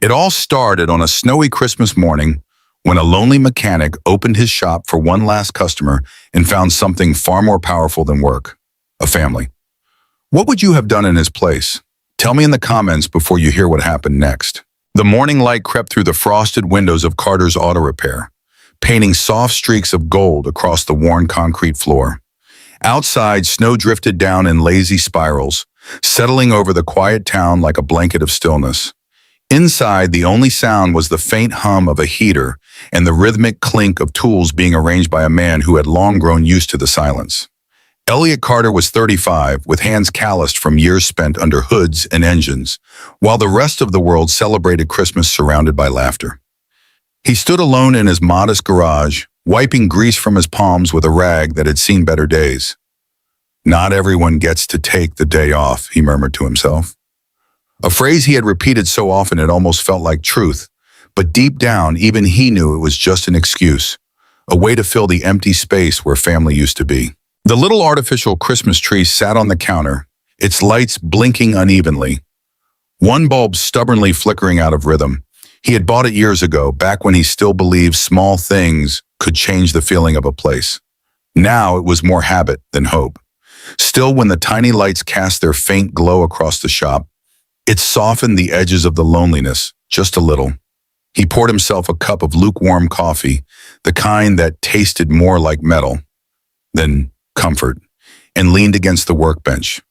It all started on a snowy Christmas morning when a lonely mechanic opened his shop for one last customer and found something far more powerful than work: a family. What would you have done in his place? Tell me in the comments before you hear what happened next. The morning light crept through the frosted windows of Carter's auto repair, painting soft streaks of gold across the worn concrete floor. Outside, snow drifted down in lazy spirals, settling over the quiet town like a blanket of stillness. Inside, the only sound was the faint hum of a heater and the rhythmic clink of tools being arranged by a man who had long grown used to the silence. Elliot Carter was 35, with hands calloused from years spent under hoods and engines, while the rest of the world celebrated Christmas surrounded by laughter. He stood alone in his modest garage, wiping grease from his palms with a rag that had seen better days. "Not everyone gets to take the day off," he murmured to himself. A phrase he had repeated so often it almost felt like truth, but deep down, even he knew it was just an excuse, a way to fill the empty space where family used to be. The little artificial Christmas tree sat on the counter, its lights blinking unevenly, one bulb stubbornly flickering out of rhythm. He had bought it years ago, back when he still believed small things could change the feeling of a place. Now it was more habit than hope. Still, when the tiny lights cast their faint glow across the shop, it softened the edges of the loneliness just a little. He poured himself a cup of lukewarm coffee, the kind that tasted more like metal than comfort, and leaned against the workbench.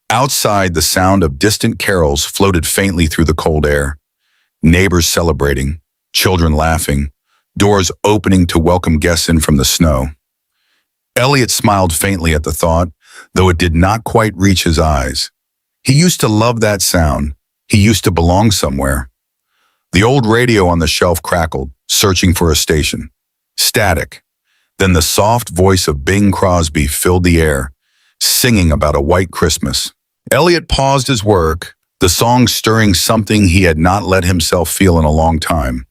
Outside, the sound of distant carols floated faintly through the cold air. Neighbors celebrating, children laughing, doors opening to welcome guests in from the snow. Elliot smiled faintly at the thought, though it did not quite reach his eyes. He used to love that sound. He used to belong somewhere. The old radio on the shelf crackled, searching for a station. Static. Then the soft voice of Bing Crosby filled the air, singing about a white Christmas. Elliot paused his work, the song stirring something he had not let himself feel in a long time.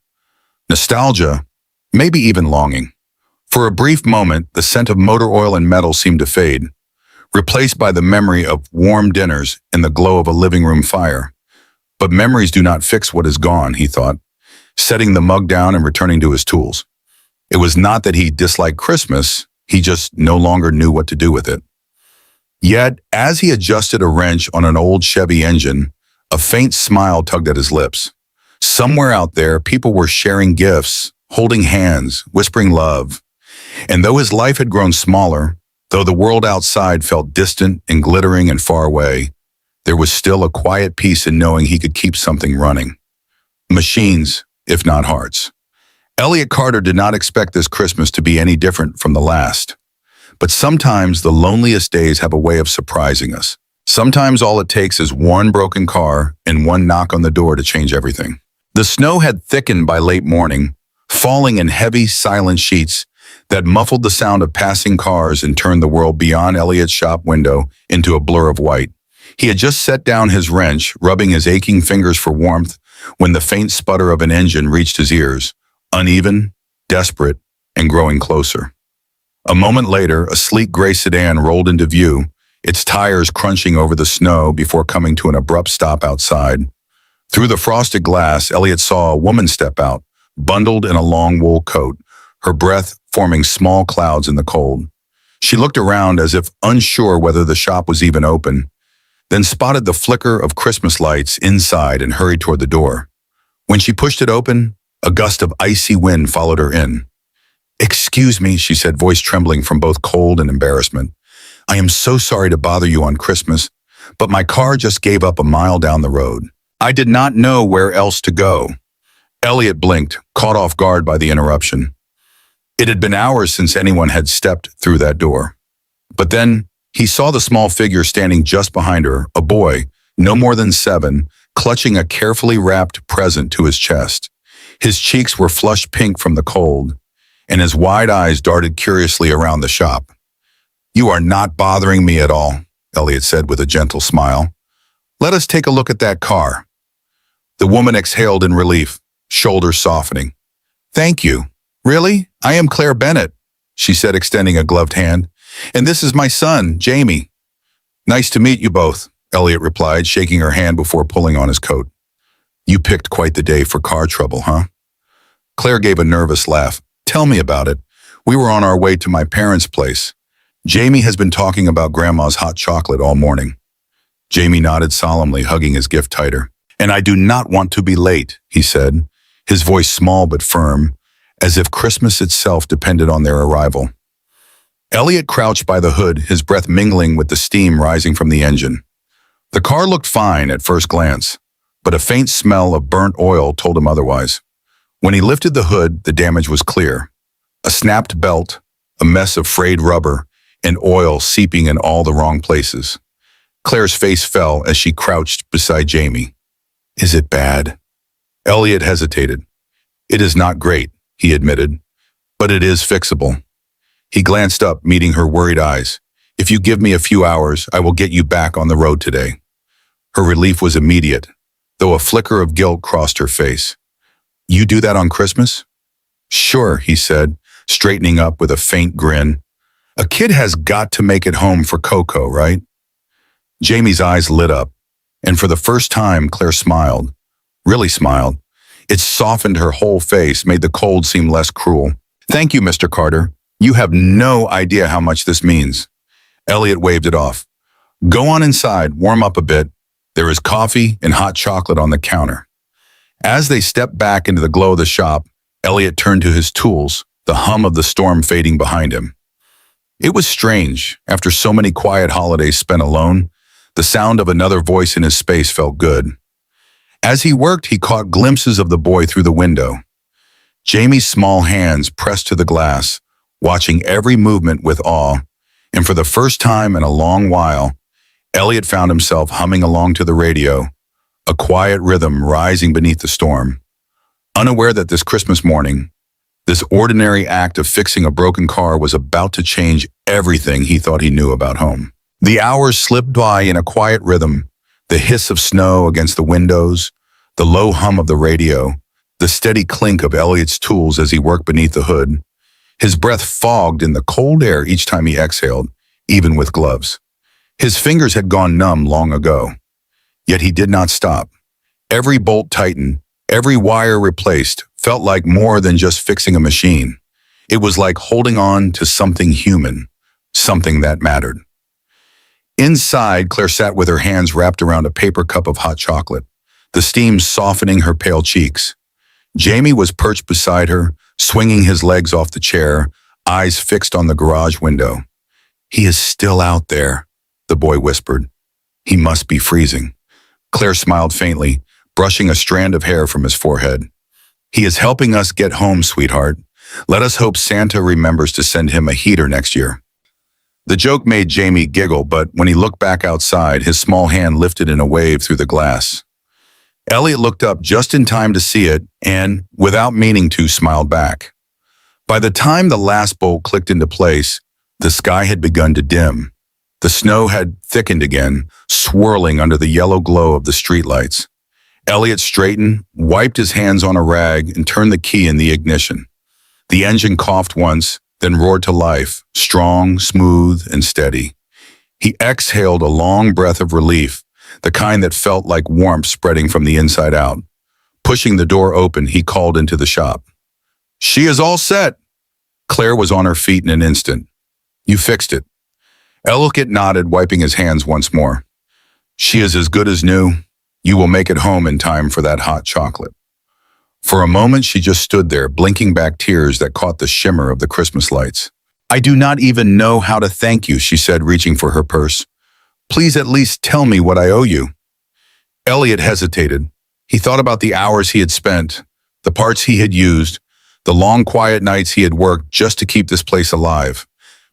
Nostalgia, maybe even longing. For a brief moment, the scent of motor oil and metal seemed to fade, replaced by the memory of warm dinners and the glow of a living room fire. But memories do not fix what is gone, he thought, setting the mug down and returning to his tools. It was not that he disliked Christmas, he just no longer knew what to do with it. Yet, as he adjusted a wrench on an old Chevy engine, a faint smile tugged at his lips. Somewhere out there, people were sharing gifts, holding hands, whispering love. And though his life had grown smaller, though the world outside felt distant and glittering and far away, there was still a quiet peace in knowing he could keep something running. Machines, if not hearts. Elliot Carter did not expect this Christmas to be any different from the last. But sometimes the loneliest days have a way of surprising us. Sometimes all it takes is one broken car and one knock on the door to change everything. The snow had thickened by late morning, falling in heavy, silent sheets that muffled the sound of passing cars and turned the world beyond Elliot's shop window into a blur of white. He had just set down his wrench, rubbing his aching fingers for warmth, when the faint sputter of an engine reached his ears, uneven, desperate, and growing closer. A moment later, a sleek gray sedan rolled into view, its tires crunching over the snow before coming to an abrupt stop outside. Through the frosted glass, Elliot saw a woman step out, bundled in a long wool coat, her breath forming small clouds in the cold. She looked around as if unsure whether the shop was even open, then spotted the flicker of Christmas lights inside and hurried toward the door. When she pushed it open, a gust of icy wind followed her in. "Excuse me," she said, voice trembling from both cold and embarrassment. "I am so sorry to bother you on Christmas, but my car just gave up a mile down the road. I did not know where else to go." Elliot blinked, caught off guard by the interruption. It had been hours since anyone had stepped through that door. But then he saw the small figure standing just behind her, a boy, no more than 7, clutching a carefully wrapped present to his chest. His cheeks were flushed pink from the cold, and his wide eyes darted curiously around the shop. "You are not bothering me at all," Elliot said with a gentle smile. "Let us take a look at that car." The woman exhaled in relief, shoulders softening. "Thank you. Really? I am Claire Bennett," she said, extending a gloved hand. "And this is my son, Jamie." "Nice to meet you both," Elliot replied, shaking her hand before pulling on his coat. You picked quite the day for car trouble, huh? Claire gave a nervous laugh. Tell me about it. We were on our way to my parents' place. Jamie has been talking about Grandma's hot chocolate all morning. Jamie nodded solemnly, hugging his gift tighter. And I do not want to be late, he said, his voice small but firm, as if Christmas itself depended on their arrival. Elliot crouched by the hood, his breath mingling with the steam rising from the engine. The car looked fine at first glance, but a faint smell of burnt oil told him otherwise. When he lifted the hood, the damage was clear. A snapped belt, a mess of frayed rubber, and oil seeping in all the wrong places. Claire's face fell as she crouched beside Jamie. Is it bad? Elliot hesitated. It is not great, he admitted, but it is fixable. He glanced up, meeting her worried eyes. If you give me a few hours, I will get you back on the road today. Her relief was immediate, though a flicker of guilt crossed her face. You do that on Christmas? Sure, he said, straightening up with a faint grin. A kid has got to make it home for Coco, right? Jamie's eyes lit up, and for the first time, Claire smiled. Really smiled. It softened her whole face, made the cold seem less cruel. Thank you, Mr. Carter. You have no idea how much this means. Elliot waved it off. Go on inside, warm up a bit. There is coffee and hot chocolate on the counter. As they stepped back into the glow of the shop, Elliot turned to his tools, the hum of the storm fading behind him. It was strange. After so many quiet holidays spent alone, the sound of another voice in his space felt good. As he worked, he caught glimpses of the boy through the window. Jamie's small hands pressed to the glass, watching every movement with awe, and for the first time in a long while, Elliot found himself humming along to the radio, a quiet rhythm rising beneath the storm. Unaware that this Christmas morning, this ordinary act of fixing a broken car was about to change everything he thought he knew about home. The hours slipped by in a quiet rhythm, the hiss of snow against the windows, the low hum of the radio, the steady clink of Elliot's tools as he worked beneath the hood. His breath fogged in the cold air each time he exhaled, even with gloves. His fingers had gone numb long ago. Yet he did not stop. Every bolt tightened, every wire replaced, felt like more than just fixing a machine. It was like holding on to something human, something that mattered. Inside, Claire sat with her hands wrapped around a paper cup of hot chocolate, the steam softening her pale cheeks. Jamie was perched beside her, swinging his legs off the chair, eyes fixed on the garage window. He is still out there, the boy whispered. He must be freezing. Claire smiled faintly, brushing a strand of hair from his forehead. He is helping us get home, sweetheart. Let us hope Santa remembers to send him a heater next year. The joke made Jamie giggle, but when he looked back outside, his small hand lifted in a wave through the glass. Elliot looked up just in time to see it and, without meaning to, smiled back. By the time the last bolt clicked into place, the sky had begun to dim. The snow had thickened again, swirling under the yellow glow of the streetlights. Elliot straightened, wiped his hands on a rag, and turned the key in the ignition. The engine coughed once, then roared to life, strong, smooth, and steady. He exhaled a long breath of relief, the kind that felt like warmth spreading from the inside out. Pushing the door open, he called into the shop. She is all set. Claire was on her feet in an instant. You fixed it. Elliot nodded, wiping his hands once more. She is as good as new. You will make it home in time for that hot chocolate. For a moment, she just stood there, blinking back tears that caught the shimmer of the Christmas lights. I do not even know how to thank you, she said, reaching for her purse. Please at least tell me what I owe you. Elliot hesitated. He thought about the hours he had spent, the parts he had used, the long quiet nights he had worked just to keep this place alive.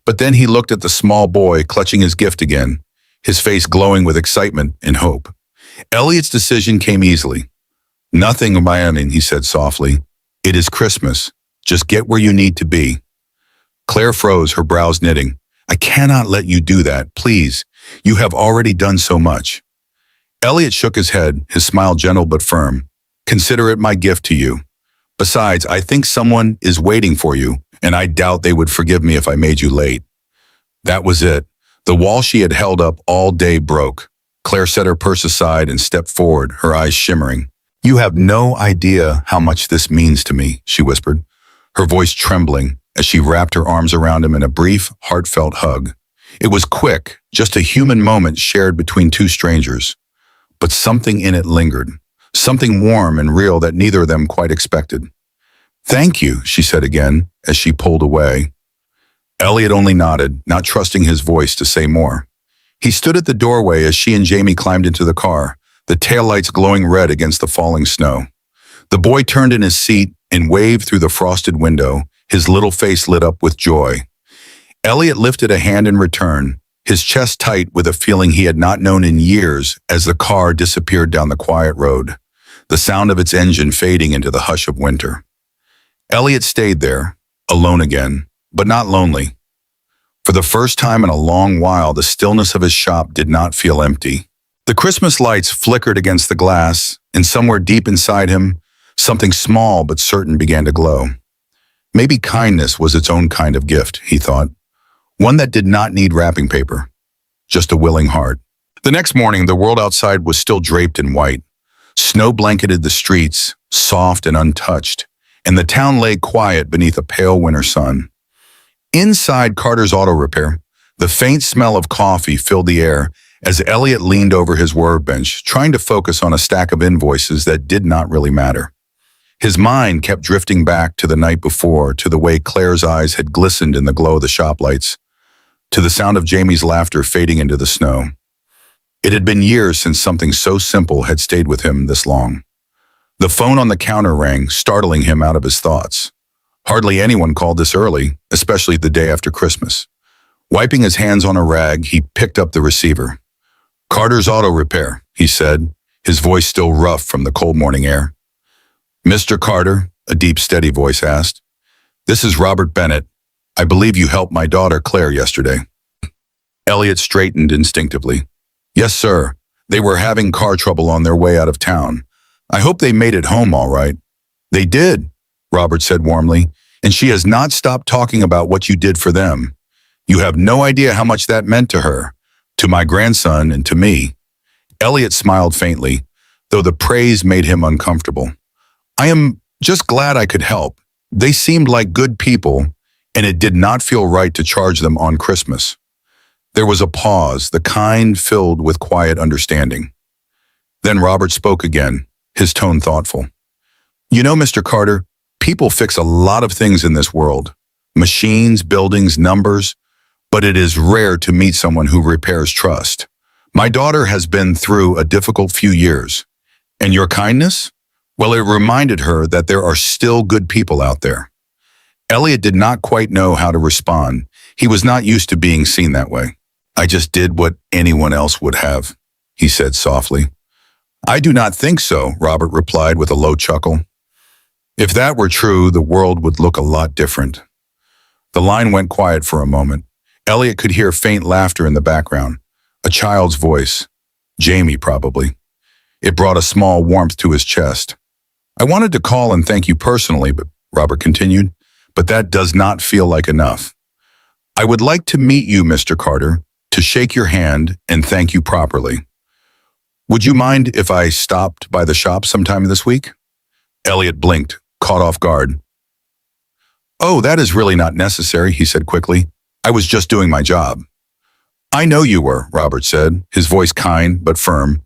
But then he looked at the small boy clutching his gift again, his face glowing with excitement and hope. Elliot's decision came easily. Nothing, my own, he said softly. It is Christmas. Just get where you need to be. Claire froze, her brows knitting. I cannot let you do that, please. You have already done so much. Elliot shook his head, his smile gentle but firm. Consider it my gift to you. Besides, I think someone is waiting for you, and I doubt they would forgive me if I made you late. That was it. The wall she had held up all day broke. Claire set her purse aside and stepped forward, her eyes shimmering. "You have no idea how much this means to me," she whispered, her voice trembling as she wrapped her arms around him in a brief, heartfelt hug. It was quick, just a human moment shared between two strangers, but something in it lingered, something warm and real that neither of them quite expected. "Thank you," she said again as she pulled away. Elliot only nodded, not trusting his voice to say more. He stood at the doorway as she and Jamie climbed into the car, the taillights glowing red against the falling snow. The boy turned in his seat and waved through the frosted window, his little face lit up with joy. Elliot lifted a hand in return, his chest tight with a feeling he had not known in years as the car disappeared down the quiet road, the sound of its engine fading into the hush of winter. Elliot stayed there, alone again, but not lonely. For the first time in a long while, the stillness of his shop did not feel empty. The Christmas lights flickered against the glass, and somewhere deep inside him, something small but certain began to glow. Maybe kindness was its own kind of gift, he thought. One that did not need wrapping paper, just a willing heart. The next morning, the world outside was still draped in white. Snow blanketed the streets, soft and untouched, and the town lay quiet beneath a pale winter sun. Inside Carter's auto repair, the faint smell of coffee filled the air as Elliot leaned over his workbench, trying to focus on a stack of invoices that did not really matter. His mind kept drifting back to the night before, to the way Claire's eyes had glistened in the glow of the shop lights, to the sound of Jamie's laughter fading into the snow. It had been years since something so simple had stayed with him this long. The phone on the counter rang, startling him out of his thoughts. Hardly anyone called this early, especially the day after Christmas. Wiping his hands on a rag, he picked up the receiver. "Carter's Auto Repair," he said, his voice still rough from the cold morning air. "Mr. Carter," a deep, steady voice asked. "This is Robert Bennett. I believe you helped my daughter Claire yesterday." Elliot straightened instinctively. "Yes, sir. They were having car trouble on their way out of town. I hope they made it home all right." "They did," Robert said warmly, "and she has not stopped talking about what you did for them. You have no idea how much that meant to her, to my grandson, and to me." Elliot smiled faintly, though the praise made him uncomfortable. "I am just glad I could help. They seemed like good people, and it did not feel right to charge them on Christmas." There was a pause, the kind filled with quiet understanding. Then Robert spoke again, his tone thoughtful. "You know, Mr. Carter, people fix a lot of things in this world. Machines, buildings, numbers, but it is rare to meet someone who repairs trust. My daughter has been through a difficult few years. And your kindness? Well, it reminded her that there are still good people out there." Elliot did not quite know how to respond. He was not used to being seen that way. "I just did what anyone else would have," he said softly. "I do not think so," Robert replied with a low chuckle. "If that were true, the world would look a lot different." The line went quiet for a moment. Elliot could hear faint laughter in the background, a child's voice. Jamie, probably. It brought a small warmth to his chest. "I wanted to call and thank you personally," but Robert continued, "but that does not feel like enough. I would like to meet you, Mr. Carter, to shake your hand and thank you properly. Would you mind if I stopped by the shop sometime this week?" Elliot blinked, caught off guard. "Oh, that is really not necessary," he said quickly. "I was just doing my job." "I know you were," Robert said, his voice kind but firm.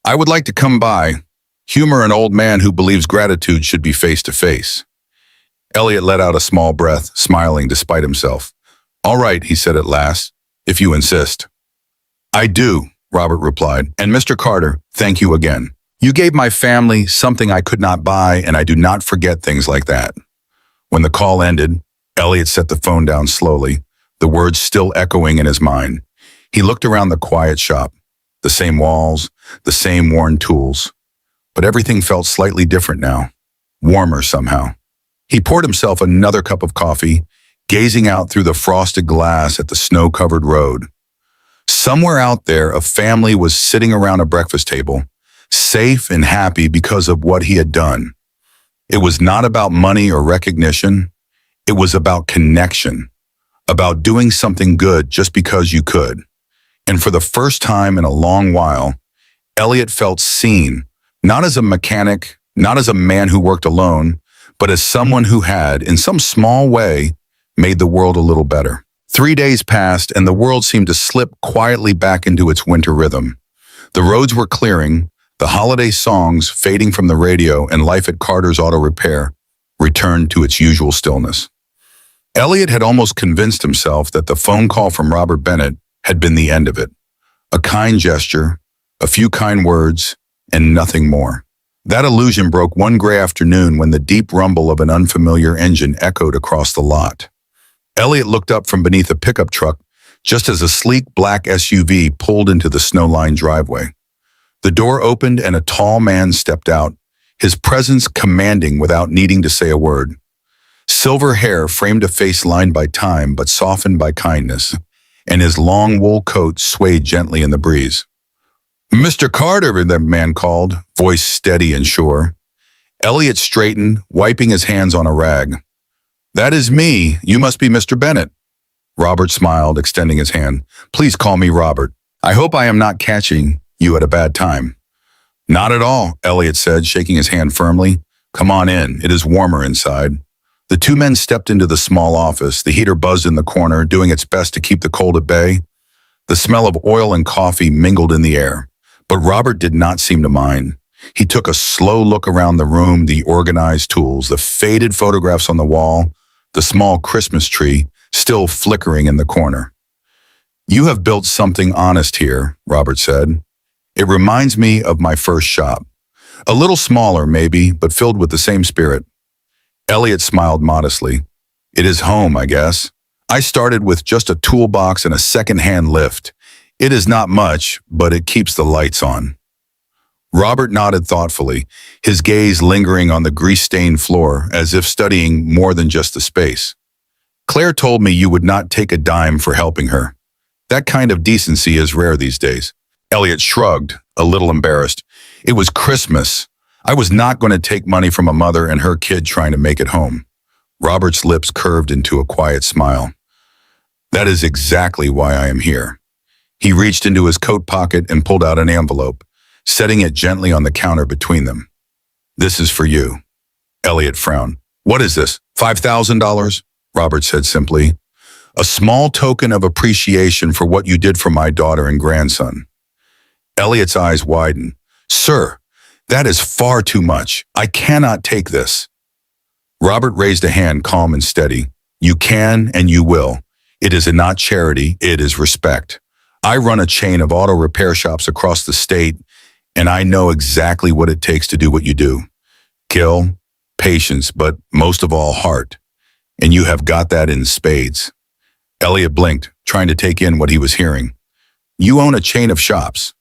"I would like to come by, humor an old man who believes gratitude should be face to face." Elliot let out a small breath, smiling despite himself. "All right," he said at last, "if you insist." "I do," Robert replied, "and Mr. Carter, thank you again. You gave my family something I could not buy, and I do not forget things like that." When the call ended, Elliot set the phone down slowly, the words still echoing in his mind. He looked around the quiet shop, the same walls, the same worn tools. But everything felt slightly different now, warmer somehow. He poured himself another cup of coffee, gazing out through the frosted glass at the snow-covered road. Somewhere out there, a family was sitting around a breakfast table, safe and happy because of what he had done. It was not about money or recognition. It was about connection, about doing something good just because you could. And for the first time in a long while, Elliot felt seen, Not as a mechanic, not as a man who worked alone, but as someone who had, in some small way, made the world a little better. 3 days passed, and the world seemed to slip quietly back into its winter rhythm. The roads were clearing, the holiday songs fading from the radio, and life at Carter's Auto Repair returned to its usual stillness. Elliot had almost convinced himself that the phone call from Robert Bennett had been the end of it. A kind gesture, a few kind words, and nothing more. That illusion broke one gray afternoon when the deep rumble of an unfamiliar engine echoed across the lot. Elliot looked up from beneath a pickup truck just as a sleek black SUV pulled into the snow-lined driveway. The door opened and a tall man stepped out, his presence commanding without needing to say a word. Silver hair framed a face lined by time but softened by kindness, and his long wool coat swayed gently in the breeze. "Mr. Carter," the man called, voice steady and sure. Elliot straightened, wiping his hands on a rag. "That is me. You must be Mr. Bennett." Robert smiled, extending his hand. "Please call me Robert. I hope I am not catching you at a bad time." "Not at all," Elliot said, shaking his hand firmly. "Come on in. It is warmer inside." The two men stepped into the small office. The heater buzzed in the corner, doing its best to keep the cold at bay. The smell of oil and coffee mingled in the air, but Robert did not seem to mind. He took a slow look around the room, the organized tools, the faded photographs on the wall, the small Christmas tree still flickering in the corner. "You have built something honest here," Robert said. "It reminds me of my first shop. A little smaller, maybe, but filled with the same spirit." Elliot smiled modestly. "It is home, I guess. I started with just a toolbox and a second-hand lift. It is not much, but it keeps the lights on." Robert nodded thoughtfully, his gaze lingering on the grease-stained floor as if studying more than just the space. "Claire told me you would not take a dime for helping her. That kind of decency is rare these days." Elliot shrugged, a little embarrassed. "It was Christmas. I was not going to take money from a mother and her kid trying to make it home." Robert's lips curved into a quiet smile. "That is exactly why I am here." He reached into his coat pocket and pulled out an envelope, setting it gently on the counter between them. "This is for you." Elliot frowned. "What is this, $5,000? Robert said simply. "A small token of appreciation for what you did for my daughter and grandson." Elliot's eyes widened. "Sir, that is far too much. I cannot take this." Robert raised a hand, calm and steady. "You can and you will. It is not charity, it is respect. I run a chain of auto repair shops across the state, and I know exactly what it takes to do what you do. Skill, patience, but most of all, heart. And you have got that in spades." Elliot blinked, trying to take in what he was hearing. "You own a chain of shops."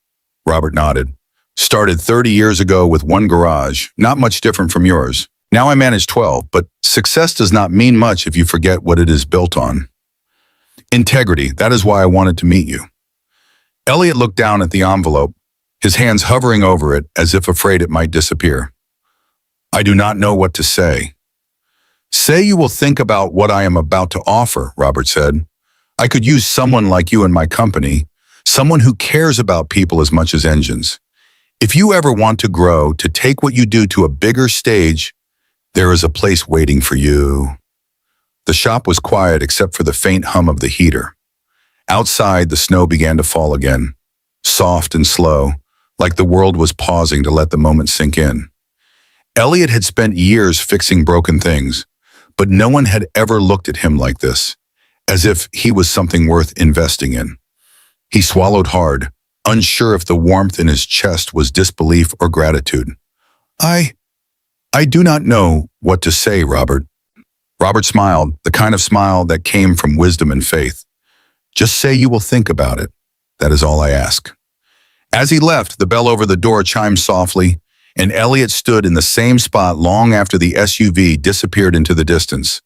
Robert nodded. "Started 30 years ago with one garage, not much different from yours. Now I manage 12, but success does not mean much if you forget what it is built on. Integrity, that is why I wanted to meet you." Elliot looked down at the envelope, his hands hovering over it as if afraid it might disappear. "I do not know what to say." "Say you will think about what I am about to offer," Robert said. "I could use someone like you in my company, someone who cares about people as much as engines. If you ever want to grow, to take what you do to a bigger stage, there is a place waiting for you." The shop was quiet except for the faint hum of the heater. Outside, the snow began to fall again, soft and slow, like the world was pausing to let the moment sink in. Elliot had spent years fixing broken things, but no one had ever looked at him like this, as if he was something worth investing in. He swallowed hard, unsure if the warmth in his chest was disbelief or gratitude. I do not know what to say, Robert." Robert smiled, the kind of smile that came from wisdom and faith. "Just say you will think about it. That is all I ask." As he left, the bell over the door chimed softly, and Elliot stood in the same spot long after the SUV disappeared into the distance.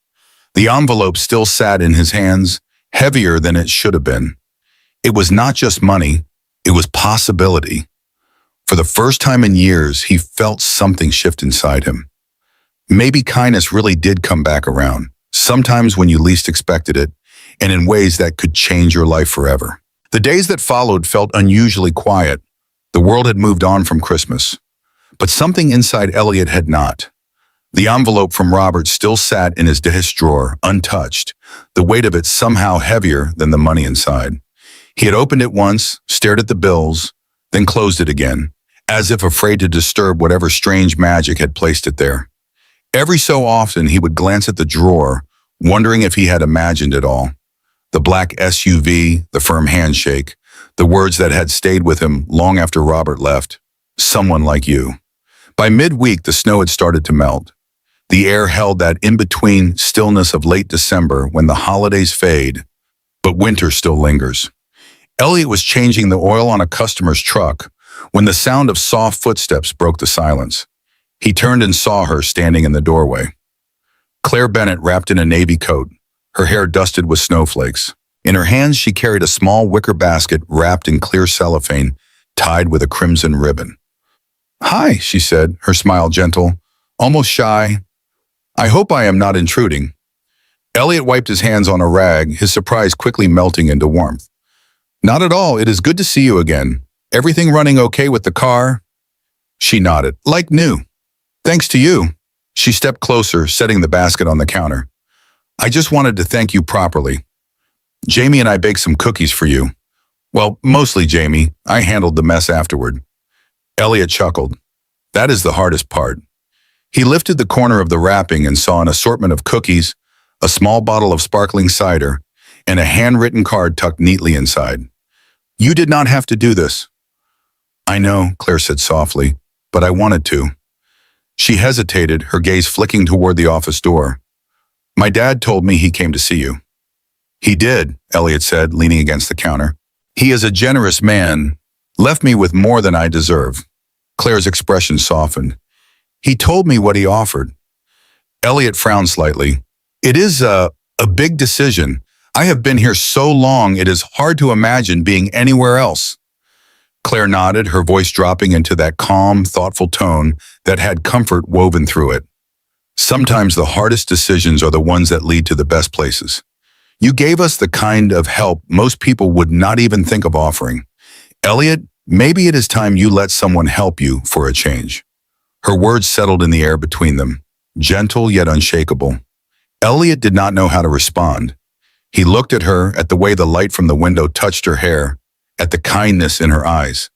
The envelope still sat in his hands, heavier than it should have been. It was not just money, it was possibility. For the first time in years, he felt something shift inside him. Maybe kindness really did come back around, sometimes when you least expected it, and in ways that could change your life forever. The days that followed felt unusually quiet. The world had moved on from Christmas. But something inside Elliot had not. The envelope from Robert still sat in his desk drawer, untouched, the weight of it somehow heavier than the money inside. He had opened it once, stared at the bills, then closed it again, as if afraid to disturb whatever strange magic had placed it there. Every so often he would glance at the drawer, wondering if he had imagined it all. The black SUV, the firm handshake, the words that had stayed with him long after Robert left. Someone like you. By midweek, the snow had started to melt. The air held that in-between stillness of late December when the holidays fade, but winter still lingers. Elliot was changing the oil on a customer's truck when the sound of soft footsteps broke the silence. He turned and saw her standing in the doorway. Claire Bennett, wrapped in a navy coat, her hair dusted with snowflakes. In her hands, she carried a small wicker basket wrapped in clear cellophane, tied with a crimson ribbon. "Hi," she said, her smile gentle, almost shy. "I hope I am not intruding." Elliot wiped his hands on a rag, his surprise quickly melting into warmth. "Not at all. It is good to see you again. Everything running okay with the car?" She nodded. "Like new. Thanks to you." She stepped closer, setting the basket on the counter. "I just wanted to thank you properly. Jamie and I baked some cookies for you. Well, mostly Jamie. I handled the mess afterward." Elliot chuckled. "That is the hardest part." He lifted the corner of the wrapping and saw an assortment of cookies, a small bottle of sparkling cider, and a handwritten card tucked neatly inside. "You did not have to do this." "I know," Claire said softly, "but I wanted to." She hesitated, her gaze flicking toward the office door. "My dad told me he came to see you." "He did," Elliot said, leaning against the counter. "He is a generous man. Left me with more than I deserve." Claire's expression softened. "He told me what he offered." Elliot frowned slightly. "It is a big decision. I have been here so long it is hard to imagine being anywhere else." Claire nodded, her voice dropping into that calm, thoughtful tone that had comfort woven through it. "Sometimes the hardest decisions are the ones that lead to the best places. You gave us the kind of help most people would not even think of offering. Elliot, maybe it is time you let someone help you for a change." Her words settled in the air between them, gentle yet unshakable. Elliot did not know how to respond. He looked at her, at the way the light from the window touched her hair, at the kindness in her eyes.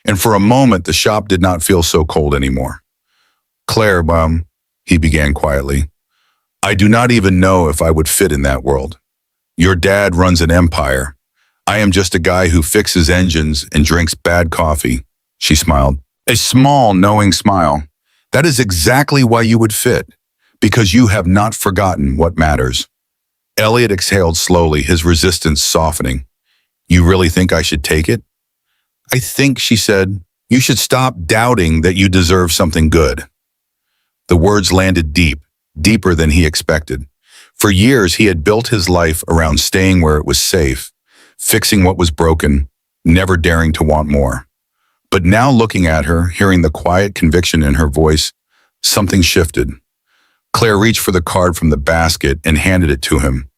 And for a moment, the shop did not feel so cold anymore. "Claire, he began quietly, "I do not even know if I would fit in that world. Your dad runs an empire. I am just a guy who fixes engines and drinks bad coffee." She smiled. A small, knowing smile. "That is exactly why you would fit, because you have not forgotten what matters." Elliot exhaled slowly, his resistance softening. "You really think I should take it?" "I think," she said, "you should stop doubting that you deserve something good." The words landed deep, deeper than he expected. For years, he had built his life around staying where it was safe, fixing what was broken, never daring to want more. But now looking at her, hearing the quiet conviction in her voice, something shifted. Claire reached for the card from the basket and handed it to him.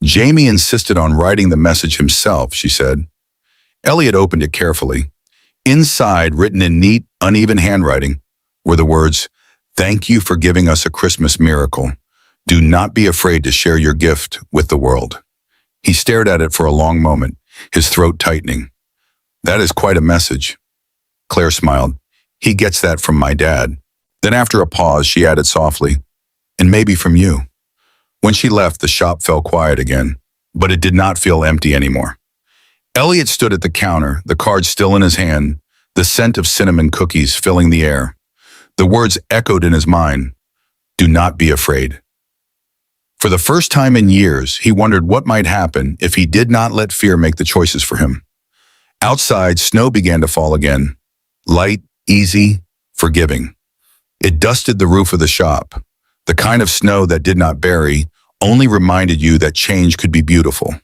"Jamie insisted on writing the message himself," she said. Elliot opened it carefully. Inside, written in neat, uneven handwriting, were the words, "Thank you for giving us a Christmas miracle. Do not be afraid to share your gift with the world." He stared at it for a long moment, his throat tightening. "That is quite a message." Claire smiled. "He gets that from my dad." Then after a pause, she added softly, "And maybe from you." When she left, the shop fell quiet again, but it did not feel empty anymore. Elliot stood at the counter, the card still in his hand, the scent of cinnamon cookies filling the air. The words echoed in his mind, "Do not be afraid." For the first time in years, he wondered what might happen if he did not let fear make the choices for him. Outside, snow began to fall again. Light, easy, forgiving. It dusted the roof of the shop, the kind of snow that did not bury, only reminded you that change could be beautiful.